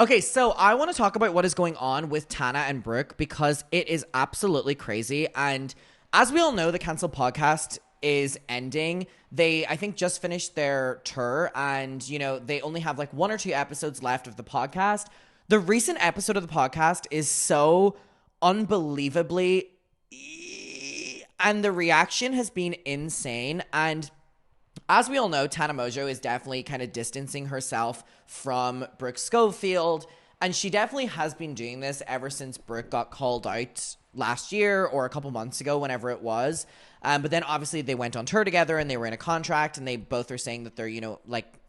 Okay, so I want to talk about what is going on with Tana and Brooke because it is absolutely crazy. And as we all know, the Cancel podcast is ending. They, I think, just finished their tour and, they only have like 1 or 2 episodes left of the podcast. The recent episode of the podcast is so unbelievably, and the reaction has been insane. And as we all know, Tana Mongeau is definitely kind of distancing herself from Brooke Schofield, and she definitely has been doing this ever since Brooke got called out last year or a couple months ago, whenever it was. But then obviously they went on tour together and they were in a contract and they both are saying that they're,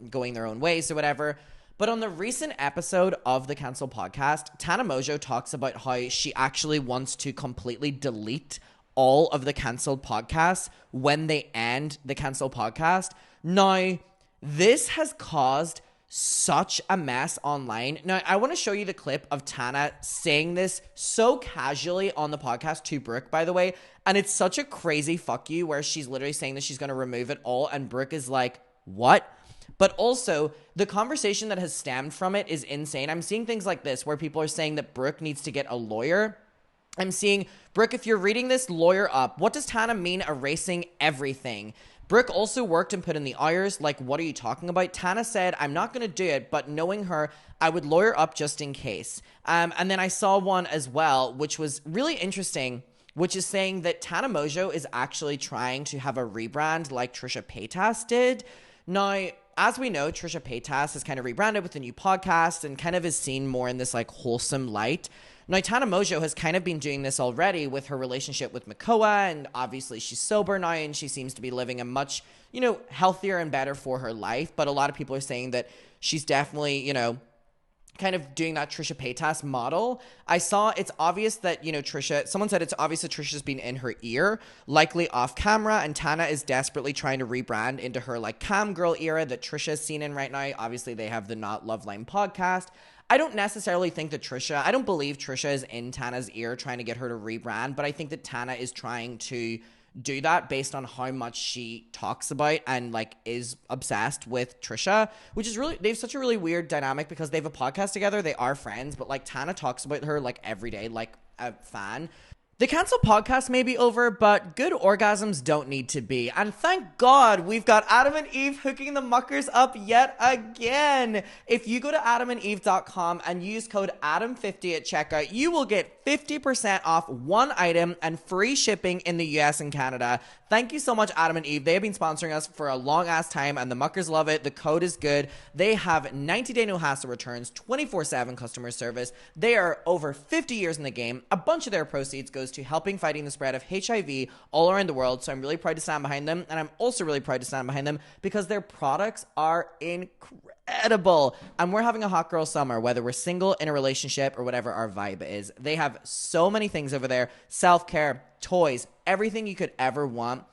going their own ways or whatever. But on the recent episode of the Cancel podcast, Tana Mongeau talks about how she actually wants to completely delete all of the canceled podcasts when they end the Cancel podcast. Now, this has caused such a mess online. Now, I want to show you the clip of Tana saying this so casually on the podcast to Brooke, by the way. And it's such a crazy fuck you where she's literally saying that she's going to remove it all. And Brooke is like, what? But also, the conversation that has stemmed from it is insane. I'm seeing things like this where people are saying that Brooke needs to get a lawyer. I'm seeing, Brooke, if you're reading this, lawyer up. What does Tana mean erasing everything? Brooke also worked and put in the hours. Like, what are you talking about? Tana said, I'm not going to do it, but knowing her, I would lawyer up just in case. And then I saw one as well, which was really interesting, which is saying that Tana Mongeau is actually trying to have a rebrand like Trisha Paytas did. Now, as we know, Trisha Paytas has kind of rebranded with a new podcast and kind of is seen more in this like wholesome light. Now, Tana Mongeau has kind of been doing this already with her relationship with Mongeau, and obviously she's sober now and she seems to be living a much, healthier and better for her life. But a lot of people are saying that she's definitely, kind of doing that Trisha Paytas model. I saw it's obvious that, someone said it's obvious that Trisha's been in her ear, likely off camera, and Tana is desperately trying to rebrand into her like cam girl era that Trisha's seen in right now. Obviously, they have the Not Love Line podcast. I don't necessarily think that I don't believe Trisha is in Tana's ear trying to get her to rebrand, but I think that Tana is trying to do that based on how much she talks about and like is obsessed with Trisha, which is really, they have such a really weird dynamic because they have a podcast together. They are friends, but like Tana talks about her like every day, like a fan. The Cancel podcast may be over, but good orgasms don't need to be. And thank God we've got Adam and Eve hooking the muckers up yet again. If you go to adamandeve.com and use code ADAM50 at checkout, you will get 50% off one item and free shipping in the US and Canada. Thank you so much, Adam and Eve. They have been sponsoring us for a long ass time and the muckers love it. The code is good. They have 90-day no hassle returns, 24/7 customer service. They are over 50 years in the game. A bunch of their proceeds goes to helping fighting the spread of HIV all around the world. So I'm really proud to stand behind them. And I'm also really proud to stand behind them because their products are incredible. And we're having a hot girl summer, whether we're single, in a relationship, or whatever our vibe is. They have so many things over there. Self-care, toys, everything you could ever want.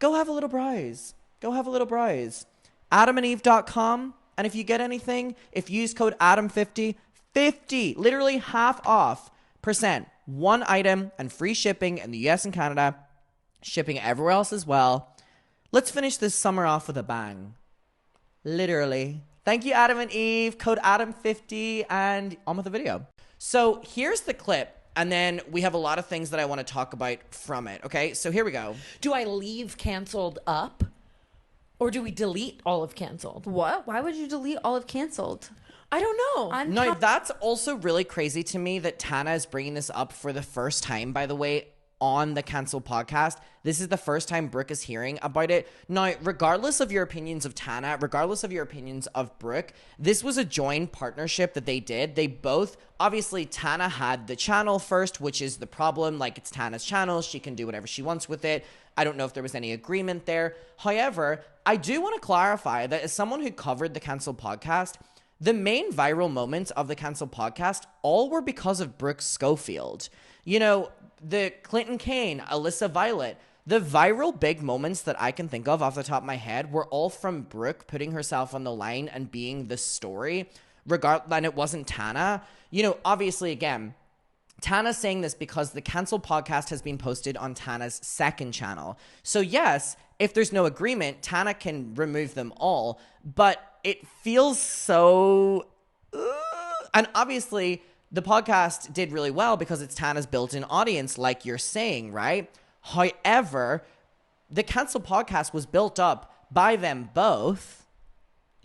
Go have a little browse. Go have a little browse. adamandeve.com. And if you get anything, if you use code ADAM50, 50, literally half off %, one item and free shipping in the US and Canada, shipping everywhere else as well. Let's finish this summer off with a bang. Literally. Thank you, Adam and Eve. Code ADAM50 and on with the video. So here's the clip. And then we have a lot of things that I want to talk about from it. Okay, so here we go. Do I leave canceled up? Or do we delete all of canceled? What? Why would you delete all of canceled? I don't know. No, that's also really crazy to me that Tana is bringing this up for the first time, by the way, on the Cancel podcast. This is the first time Brooke is hearing about it. Now, regardless of your opinions of Tana, regardless of your opinions of Brooke, this was a joint partnership that they did. They both, obviously, Tana had the channel first, which is the problem. Like, it's Tana's channel. She can do whatever she wants with it. I don't know if there was any agreement there. However, I do want to clarify that as someone who covered the Cancel podcast, the main viral moments of the Cancel podcast all were because of Brooke Schofield. The Clinton Kane, Alyssa Violet, the viral big moments that I can think of off the top of my head were all from Brooke putting herself on the line and being the story, and it wasn't Tana. Obviously, again, Tana's saying this because the Cancel podcast has been posted on Tana's second channel. So yes, if there's no agreement, Tana can remove them all, but it feels so And obviously, the podcast did really well because it's Tana's built-in audience, like you're saying, right? However, the cancel podcast was built up by them both.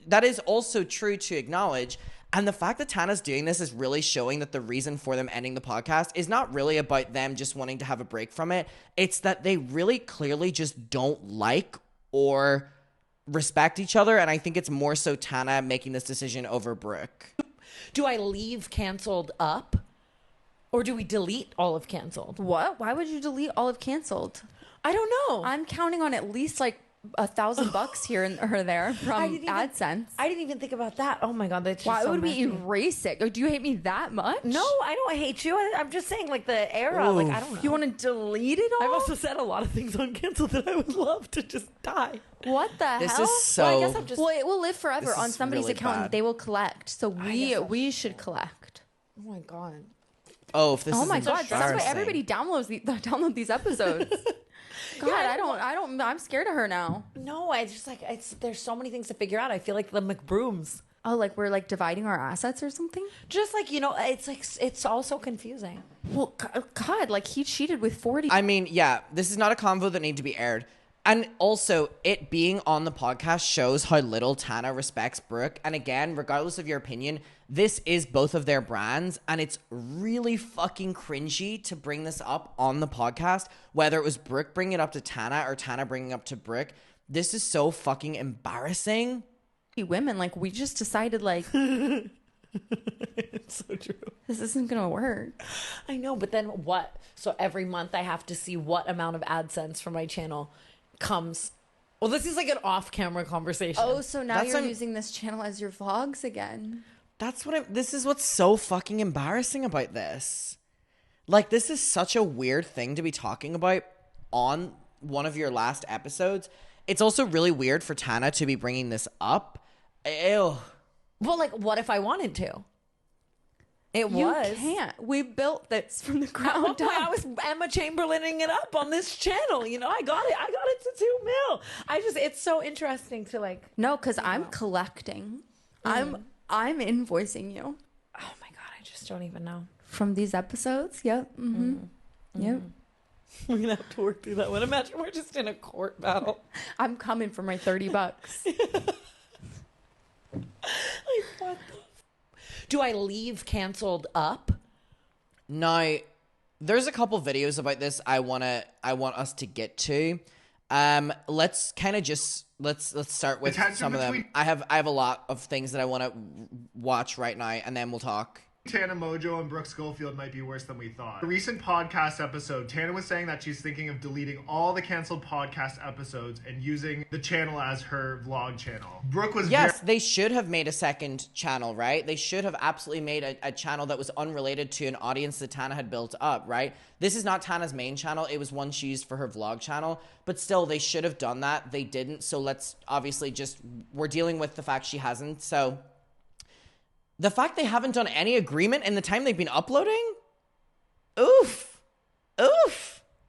That is also true to acknowledge. And the fact that Tana's doing this is really showing that the reason for them ending the podcast is not really about them just wanting to have a break from it. It's that they really clearly just don't like or respect each other. And I think it's more so Tana making this decision over Brooke. Do I leave canceled up? Or do we delete all of canceled? What? Why would you delete all of canceled? I don't know. I'm counting on at least like $1,000 here and or there from AdSense. I didn't even think about that. Oh my God, that's just Why so would messy. we erase it? Or do you hate me that much? No, I don't hate you. I'm just saying, like, the era. Like, I don't know. You want to delete it all? I've also said a lot of things on cancel that I would love to just die. What the This hell? is so... Well, I guess I'm just. Well, it will live forever This on is somebody's really account. bad. They will collect. So guess we should collect. Oh my God. Oh, if this Oh is my God! Somebody, embarrassing. everybody download these episodes. God, I'm scared of her now. No, I just like there's so many things to figure out. I feel like the McBrooms. Oh, like we're like dividing our assets or something? Just like, it's like it's all so confusing. Well, God, like he cheated with 40. I mean, yeah, this is not a convo that need to be aired. And also, it being on the podcast shows how little Tana respects Brooke. And again, regardless of your opinion, this is both of their brands. And it's really fucking cringy to bring this up on the podcast. Whether it was Brooke bringing it up to Tana or Tana bringing it up to Brooke. This is so fucking embarrassing. Women, like we just decided like It's so true. this isn't going to work. I know, but then what? So every month I have to see what amount of AdSense from my channel comes. Well, this is like an off-camera conversation. Oh, so now That's you're an- using this channel as your vlogs again. This is what's so fucking embarrassing about this. Like, this is such a weird thing to be talking about on one of your last episodes. It's also really weird for Tana to be bringing this up. Ew. Well, like, what if I wanted to? It You was. can't. We built this from the ground Oh, up. I was Emma Chamberlaining it up on this channel. I got it to 2 mil. It's so interesting to like. No, because I'm collecting. I'm invoicing you Oh my God, I just don't even know. from these episodes. Yep. Mm-hmm. Yep. We're gonna have to work through that one. Imagine we're just in a court battle. I'm coming for my $30. Like, what do I leave canceled up? Now, there's a couple videos about this I want us to get to. Let's kind of just let's start with Attention some of them. between- I have a lot of things that I want to watch right now, and then we'll talk. Tana Mongeau and Brooke Schofield might be worse than we thought. A recent podcast episode, Tana was saying that she's thinking of deleting all the canceled podcast episodes and using the channel as her vlog channel. Brooke was Yes, they should have made a second channel, right? They should have absolutely made a channel that was unrelated to an audience that Tana had built up, right? This is not Tana's main channel. It was one she used for her vlog channel. But still, they should have done that. They didn't. So let's obviously we're dealing with the fact she hasn't. So the fact they haven't done any agreement in the time they've been uploading? Oof.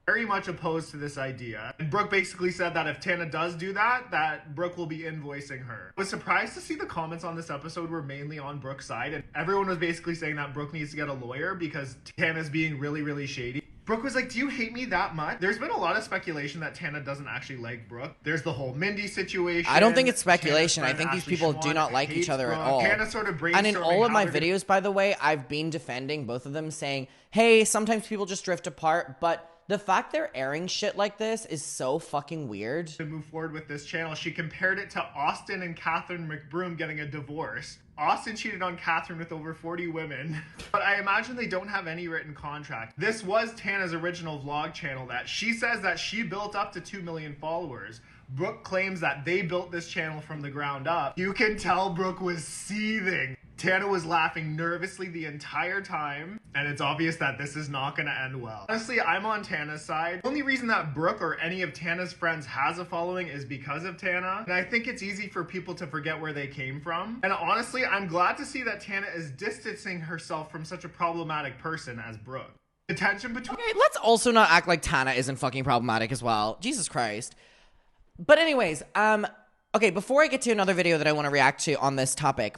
very much opposed to this idea. And Brooke basically said that if Tana does do that, that Brooke will be invoicing her. I was surprised to see the comments on this episode were mainly on Brooke's side, and everyone was basically saying that Brooke needs to get a lawyer because Tana's being really, really shady. Brooke was like, do you hate me that much? There's been a lot of speculation that Tana doesn't actually like Brooke. There's the whole Mindy situation. I don't think it's speculation. Tana's I think friend these Ashley people do Schwann not like hates each other at Brooke. all. Tana sort of And in brainstorming all of how my they're gonna- videos, by the way, I've been defending both of them, saying, hey, sometimes people just drift apart, but the fact they're airing shit like this is so fucking weird. to move forward with this channel. She compared it to Austin and Catherine McBroom getting a divorce. Austin cheated on Catherine with over 40 women, but I imagine they don't have any written contract. This was Tana's original vlog channel that she says that she built up to 2 million followers. Brooke claims that they built this channel from the ground up. You can tell Brooke was seething. Tana was laughing nervously the entire time, and it's obvious that this is not going to end well. Honestly, I'm on Tana's side. The only reason that Brooke or any of Tana's friends has a following is because of Tana, and I think it's easy for people to forget where they came from. And honestly, I'm glad to see that Tana is distancing herself from such a problematic person as Brooke. The tension between... Okay, let's also not act like Tana isn't fucking problematic as well. Jesus Christ. But anyways, okay, before I get to another video that I want to react to on this topic,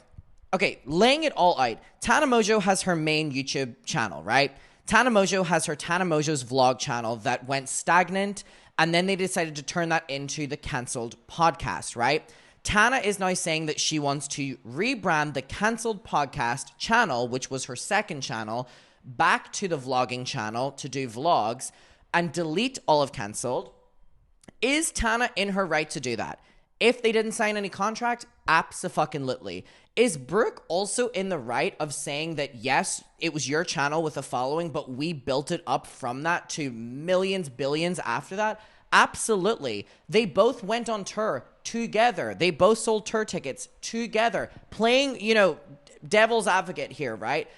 okay, laying it all out. Tana Mongeau has her main YouTube channel, right? Tana Mongeau has her Tana Mongeau's vlog channel that went stagnant, and then they decided to turn that into the cancelled podcast, right? Tana is now saying that she wants to rebrand the cancelled podcast channel, which was her second channel, back to the vlogging channel to do vlogs and delete all of cancelled. Is Tana in her right to do that? If they didn't sign any contract, abso-fucking-lutely. Is Brooke also in the right of saying that, yes, it was your channel with a following, but we built it up from that to millions, billions after that? Absolutely. They both went on tour together. They both sold tour tickets together. Playing, devil's advocate here, right?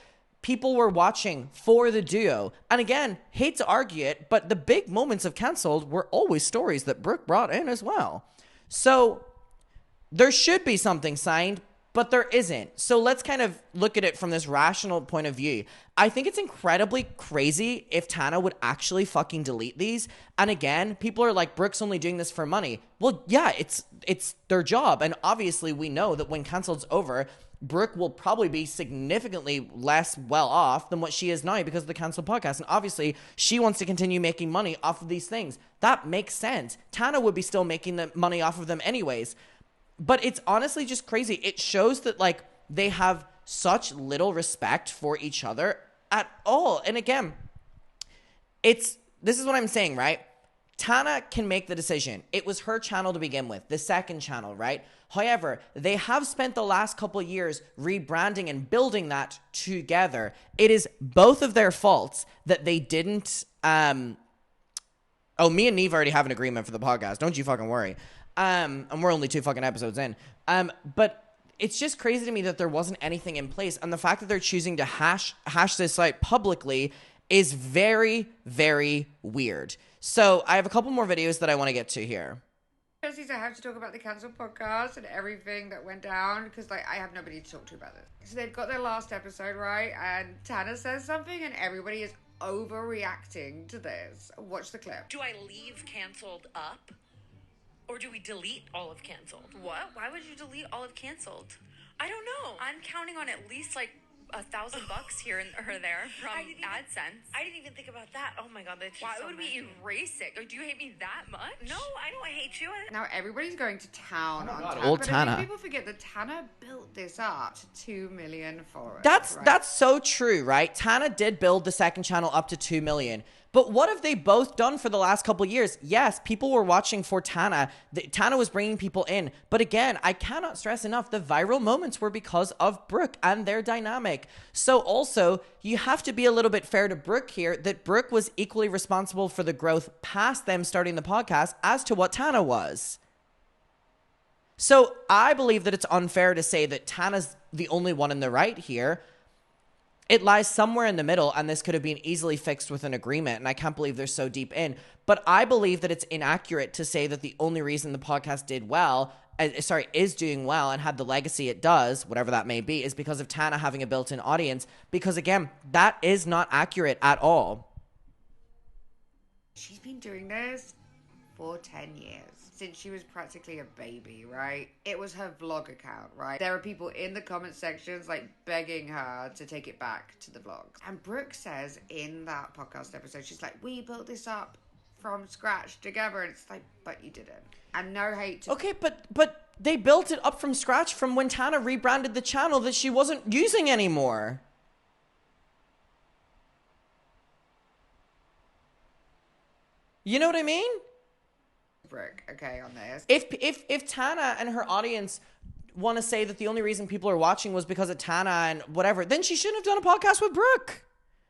People were watching for the duo. And again, hate to argue it, but the big moments of cancelled were always stories that Brooke brought in as well. So there should be something signed, but there isn't. So let's kind of look at it from this rational point of view. I think it's incredibly crazy if Tana would actually fucking delete these. And again, people are like, Brooke's only doing this for money. Well, yeah, it's their job. And obviously we know that when cancelled's over, Brooke will probably be significantly less well off than what she is now because of the canceled podcast. And obviously she wants to continue making money off of these things. That makes sense. Tana would be still making the money off of them anyways. But it's honestly just crazy. It shows that like they have such little respect for each other at all. And again, this is what I'm saying, right? Tana can make the decision. It was her channel to begin with, the second channel, right? However, they have spent the last couple of years rebranding and building that together. It is both of their faults that they didn't... me and Neve already have an agreement for the podcast. Don't you fucking worry. And we're only 2 fucking episodes in. But it's just crazy to me that there wasn't anything in place. And the fact that they're choosing to hash this out publicly is very, very weird. So I have a couple more videos that I want to get to here. I have to talk about the cancelled podcast and everything that went down because I have nobody to talk to about this. So they've got their last episode, right? And Tana says something and everybody is overreacting to this. Watch the clip. Do I leave cancelled up? Or do we delete all of cancelled? What? Why would you delete all of cancelled? I don't know. I'm counting on at least like $1,000 here or there from AdSense. I didn't even think about that. Oh my god, that's Why so would we erase it? Or do you hate me that much? No, I don't hate you. Now everybody's going to town on Tana. Old but Tana. I think people forget that Tana built this up to 2 million followers. That's so true, right? Tana did build the second channel up to 2 million. But what have they both done for the last couple of years? Yes, people were watching for Tana. Tana was bringing people in. But again, I cannot stress enough, the viral moments were because of Brooke and their dynamic. So also, you have to be a little bit fair to Brooke here, that Brooke was equally responsible for the growth past them starting the podcast as to what Tana was. So I believe that it's unfair to say that Tana's the only one in the right here. It lies somewhere in the middle, and this could have been easily fixed with an agreement, and I can't believe they're so deep in. But I believe that it's inaccurate to say that the only reason the podcast is doing well and had the legacy it does, whatever that may be, is because of Tana having a built-in audience. Because again, that is not accurate at all. She's been doing this for 10 years. Since she was practically a baby, right? It was her vlog account, right? There are people in the comment sections like begging her to take it back to the vlogs. And Brooke says in that podcast episode, she's like, we built this up from scratch together. And it's like, but you didn't. And no hate to... Okay, but they built it up from scratch from when Tana rebranded the channel that she wasn't using anymore. You know what I mean? Brooke, okay, on this. If Tana and her audience want to say that the only reason people are watching was because of Tana and whatever, then she shouldn't have done a podcast with Brooke.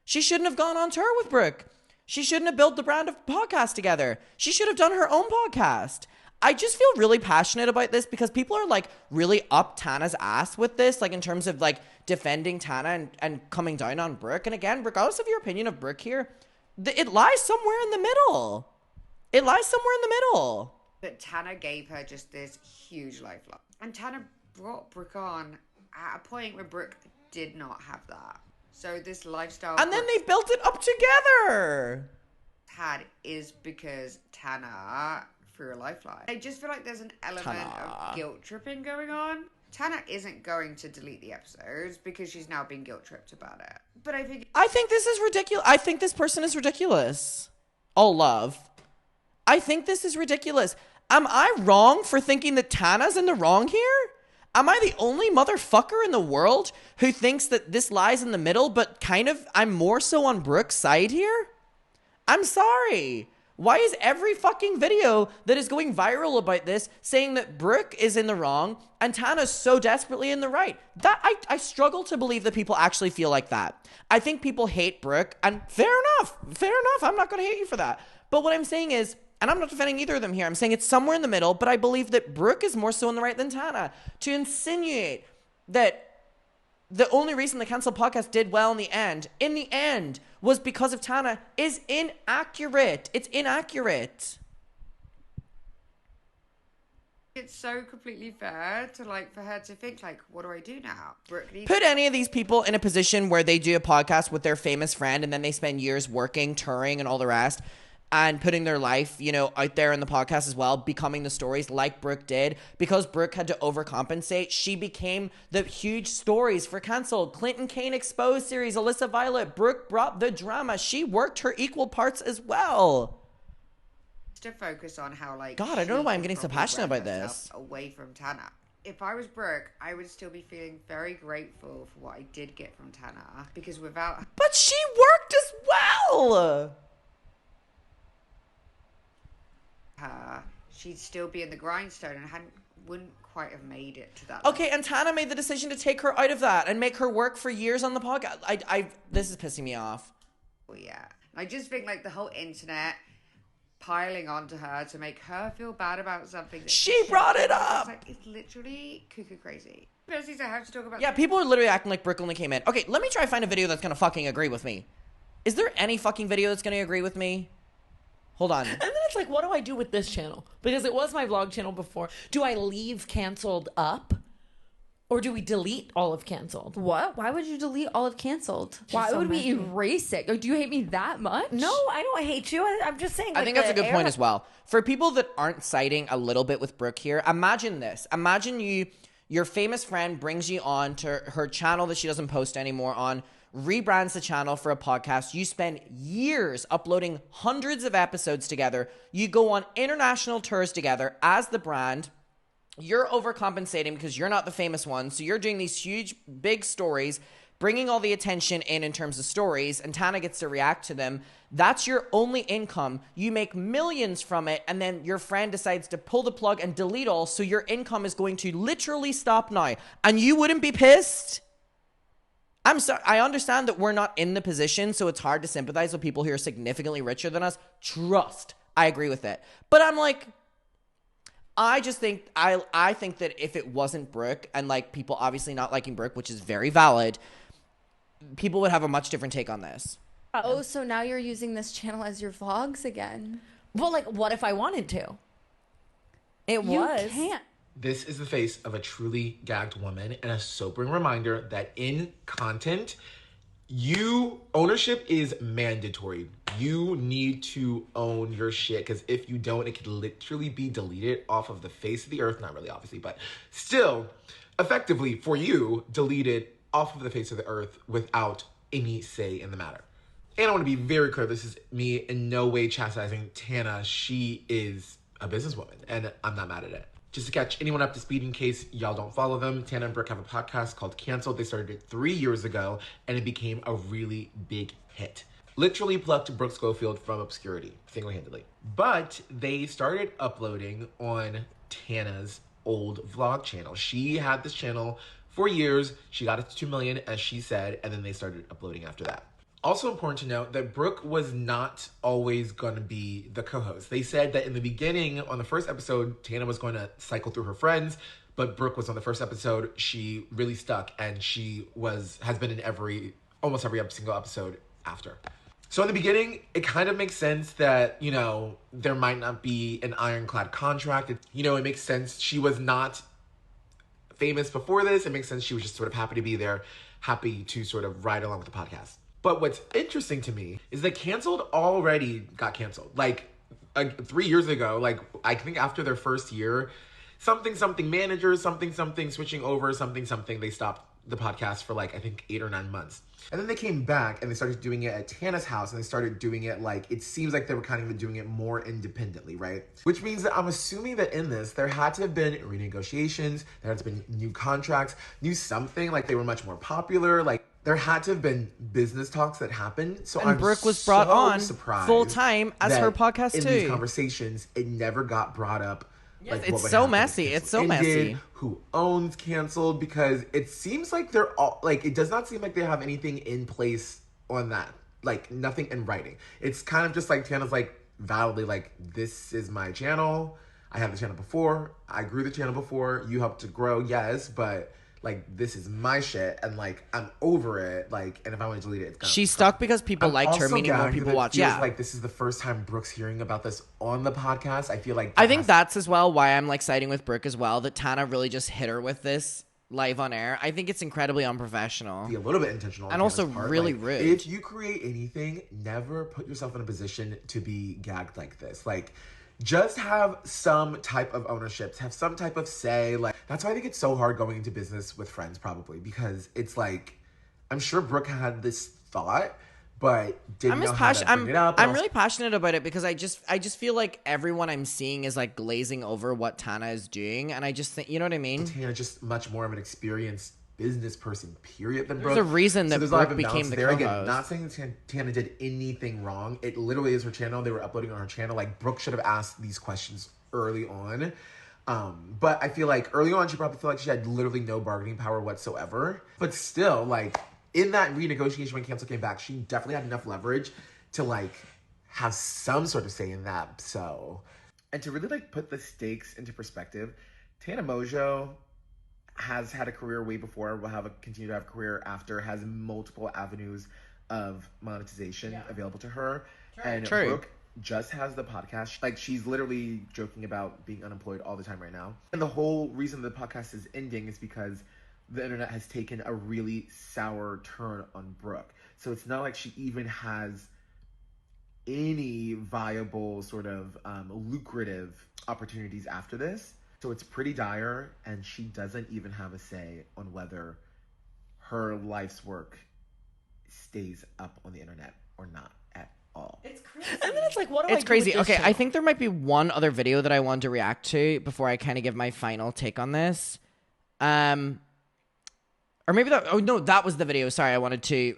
She shouldn't have gone on tour with Brooke. She shouldn't have built the brand of podcast together. She should have done her own podcast. I just feel really passionate about this because people are like really up Tana's ass with this, like in terms of like defending Tana and coming down on Brooke. And again, regardless of your opinion of Brooke here, it lies somewhere in the middle. It lies somewhere in the middle. But Tana gave her just this huge lifeline. And Tana brought Brooke on at a point where Brooke did not have that. So this lifestyle... And then they built it up together. ...had is because Tana threw a lifeline. I just feel like there's an element of guilt tripping going on. Tana isn't going to delete the episodes because she's now been guilt tripped about it. But I think this is ridiculous. I think this person is ridiculous. All love. I think this is ridiculous. Am I wrong for thinking that Tana's in the wrong here? Am I the only motherfucker in the world who thinks that this lies in the middle, but kind of I'm more so on Brooke's side here? I'm sorry. Why is every fucking video that is going viral about this saying that Brooke is in the wrong and Tana's so desperately in the right? That I struggle to believe that people actually feel like that. I think people hate Brooke, and fair enough. I'm not going to hate you for that. But what I'm saying is, and I'm not defending either of them here, I'm saying it's somewhere in the middle, but I believe that Brooke is more so in the right than Tana. To insinuate that the only reason the Cancel podcast did well in the end, was because of Tana is inaccurate. It's inaccurate. It's so completely fair to for her to think what do I do now? Brooke needs Put any of these people in a position where they do a podcast with their famous friend and then they spend years working, touring, and all the rest, and putting their life, out there in the podcast as well, becoming the stories like Brooke did. Because Brooke had to overcompensate, she became the huge stories for Cancelled. Clinton Kane Exposed series, Alyssa Violet. Brooke brought the drama. She worked her equal parts as well. to focus on how God, I don't know why I'm getting so passionate about this. Away from Tana. If I was Brooke, I would still be feeling very grateful for what I did get from Tana, because without But she worked as well. her, she'd still be in the grindstone and wouldn't quite have made it to that. Okay, and Tana made the decision to take her out of that and make her work for years on the podcast. This is pissing me off. Well, yeah. I just think the whole internet piling onto her to make her feel bad about something that She brought it up. It's literally cuckoo crazy. First, I have to talk about. Yeah, people are literally acting like Brooke only came in. Okay, let me try to find a video that's gonna fucking agree with me. Is there any fucking video that's gonna agree with me? Hold on. And then it's what do I do with this channel? Because it was my vlog channel before. Do I leave Cancelled up? Or do we delete all of Cancelled? What? Why would you delete all of Cancelled? Why would we erase it? Or do you hate me that much? No, I don't hate you. I'm just saying. I think that's a good point as well. For people that aren't siding a little bit with Brooke here, imagine this. Imagine your famous friend brings you on to her channel that she doesn't post anymore on, rebrands the channel for a podcast. You spend years uploading hundreds of episodes together. You go on international tours together as the brand. You're overcompensating because you're not the famous one. So you're doing these huge, big stories, bringing all the attention in terms of stories, and Tana gets to react to them. That's your only income. You make millions from it, and then your friend decides to pull the plug and delete all, so your income is going to literally stop now. And you wouldn't be pissed? I'm sorry. I understand that we're not in the position, so it's hard to sympathize with people who are significantly richer than us. Trust. I agree with it. But I'm I just think, I think that if it wasn't Brooke, and people obviously not liking Brooke, which is very valid, people would have a much different take on this. Oh, so now you're using this channel as your vlogs again? Well, what if I wanted to? You can't. This is the face of a truly gagged woman, and a sobering reminder that in content, ownership is mandatory. You need to own your shit, because if you don't, it could literally be deleted off of the face of the earth. Not really, obviously, but still, effectively, for you, deleted off of the face of the earth without any say in the matter. And I want to be very clear, this is me in no way chastising Tana. She is a businesswoman, and I'm not mad at it. Just to catch anyone up to speed in case y'all don't follow them, Tana and Brooke have a podcast called Cancelled. They started it 3 years ago, and it became a really big hit. Literally plucked Brooke Schofield from obscurity, single-handedly. But they started uploading on Tana's old vlog channel. She had this channel for years. She got it to 2 million, as she said, and then they started uploading after that. Also important to note that Brooke was not always going to be the co-host. They said that in the beginning, on the first episode, Tana was going to cycle through her friends, but Brooke was on the first episode. She really stuck, and she has been in almost every single episode after. So in the beginning, it kind of makes sense that, there might not be an ironclad contract. It makes sense. She was not famous before this. It makes sense she was just sort of happy to be there, happy to sort of ride along with the podcast. But what's interesting to me is that Cancelled already got canceled. 3 years ago, I think after their first year, something managers, something switching over, something. They stopped the podcast for like, I think 8 or 9 months. And then they came back and they started doing it at Tana's house, and they started doing it like, it seems like they were kind of doing it more independently, right? Which means that I'm assuming that in this, there had to have been renegotiations, there had to have been new contracts, new something, like they were much more popular, like there had to have been business talks that happened. So And I'm Brooke was brought so on surprised full time as that her podcast in too. these conversations, it never got brought up. Yes, like, it's what would so happen if messy. Cancel It's so ended, messy. Who owns Canceled? Because it seems like they're all like, it does not seem like they have anything in place on that. Like nothing in writing. It's kind of just like Tana's like validly like, this is my channel. I had the channel before. I grew the channel before. You helped to grow, yes, but like this is my shit, and like I'm over it. Like, and if I want to delete it, it's gone. She's stuck because people I'm liked her, also meaning more gagged people that it watch. feels Yeah. like this is the first time Brooke's hearing about this on the podcast. I feel like I think that's as well why I'm like siding with Brooke as well, that Tana really just hit her with this live on air. I think it's incredibly unprofessional. be a little bit intentional on And also Tana's part. really Like, rude. If you create anything, never put yourself in a position to be gagged like this. Like, just have some type of ownership, have some type of say. Like, that's why I think it's so hard going into business with friends, probably, because it's like, I'm sure Brooke had this thought, but didn't know how to bring it up. I'm really passionate about it because I just feel like everyone I'm seeing is like glazing over what Tana is doing, and I just think, you know what I mean? Tana just much more of an experienced business person, period, than Brooke. There's a reason that there's a lot of Brooke became imbalance the there. Again, co-host. not saying that Tana did anything wrong. It literally is her channel. They were uploading on her channel. Like, Brooke should have asked these questions early on. But I feel like early on, she probably felt like she had literally no bargaining power whatsoever. But still, like, in that renegotiation when Cancel came back, she definitely had enough leverage to, like, have some sort of say in that. So, and to really, like, put the stakes into perspective, Tana Mongeau has had a career way before, will continue to have a career after, has multiple avenues of monetization available to her. And True. Brooke just has the podcast. Like, she's literally joking about being unemployed all the time right now. And the whole reason the podcast is ending is because the internet has taken a really sour turn on Brooke. So it's not like she even has any viable sort of lucrative opportunities after this. So it's pretty dire, and she doesn't even have a say on whether her life's work stays up on the internet or not at all. It's crazy. And then it's like, what do It's I crazy. do with this Okay, show? I think there might be one other video that I wanted to react to before I kind of give my final take on this. Or maybe that, oh no, that was the video, sorry, I wanted to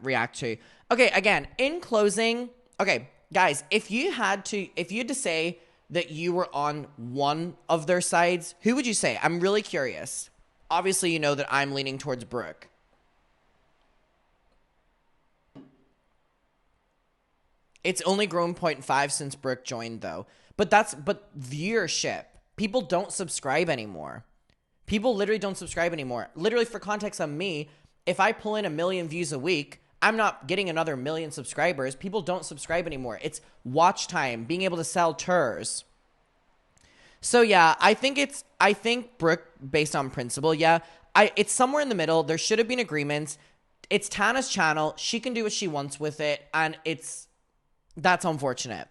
react to. Okay, again, in closing, okay, guys, if you had to say that you were on one of their sides, who would you say? I'm really curious. Obviously, you know that I'm leaning towards Brooke. It's only grown 0.5 since Brooke joined, though. But viewership. People don't subscribe anymore. People literally don't subscribe anymore. Literally, for context on me, if I pull in 1 million views a week, I'm not getting another 1 million subscribers. People don't subscribe anymore. It's watch time, being able to sell tours. So yeah, I think Brooke, based on principle, yeah, it's somewhere in the middle. There should have been agreements. It's Tana's channel. She can do what she wants with it, and that's unfortunate.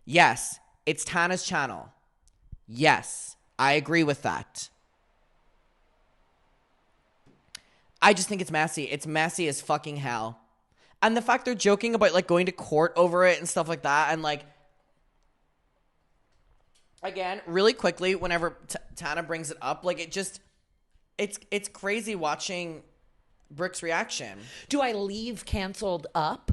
Yes, it's Tana's channel. Yes, I agree with that. I just think it's messy. It's messy as fucking hell. And the fact they're joking about like going to court over it and stuff like that, and like, again, really quickly, whenever Tana brings it up, like it's crazy watching Brooke's reaction. Do I leave Canceled up?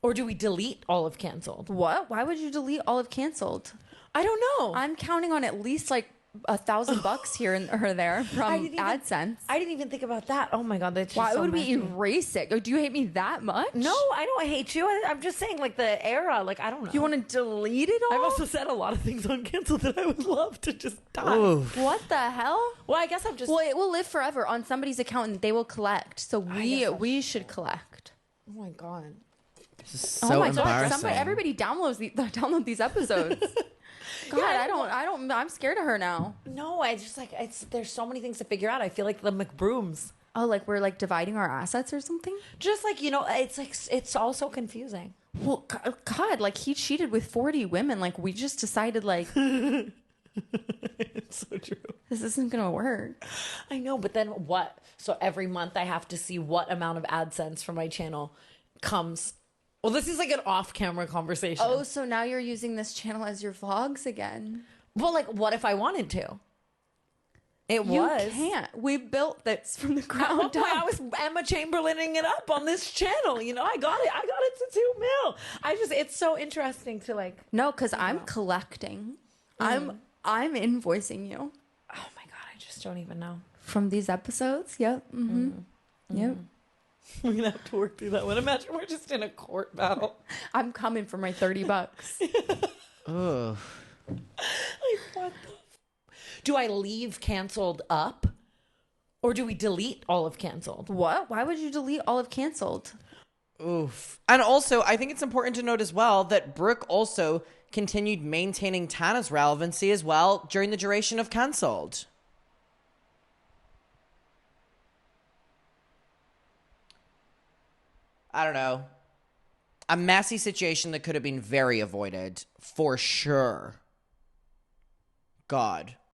Or do we delete all of Canceled? What? Why would you delete all of Canceled? I don't know. I'm counting on at least like $1,000 here or there from AdSense. I didn't even think about that. Oh my God. That's just Why so would messy. we erase it? Do you hate me that much? No, I don't hate you. I'm just saying, like, the era. Like, I don't know. You want to delete it all? I've also said a lot of things on Cancel that I would love to just die. Oof. What the hell? Well, I guess I'm just... Well, it will live forever on somebody's account, and they will collect. So we should collect. Oh my God. This is so embarrassing. Everybody download these episodes. God, yeah, I'm scared of her now. No, I just like there's so many things to figure out. I feel like the McBrooms. Oh, like we're like dividing our assets or something? Just like, it's like it's all so confusing. Well, God, like he cheated with 40 women. Like we just decided like It's so true. This isn't gonna work. I know, but then what? So every month I have to see what amount of AdSense for my channel comes. Well, this is like an off-camera conversation. Oh, so now you're using this channel as your vlogs again? Well, like, what if I wanted to? You can't. We built this from the ground up. I was Emma Chamberlaining it up on this channel. You know, I got it to 2 mil. It's so interesting to like. No, because I'm collecting. I'm invoicing you. Oh my God, I just don't even know. From these episodes? Yep. Mm-hmm. Yep. We're going to have to work through that one. Imagine we're just in a court battle. I'm coming for my $30. Ugh. Like, what the do I leave canceled up? Or do we delete all of canceled? What? Why would you delete all of canceled? Oof. And also, I think it's important to note as well that Brooke also continued maintaining Tana's relevancy as well during the duration of canceled. I don't know. A messy situation that could have been very avoided, for sure. God.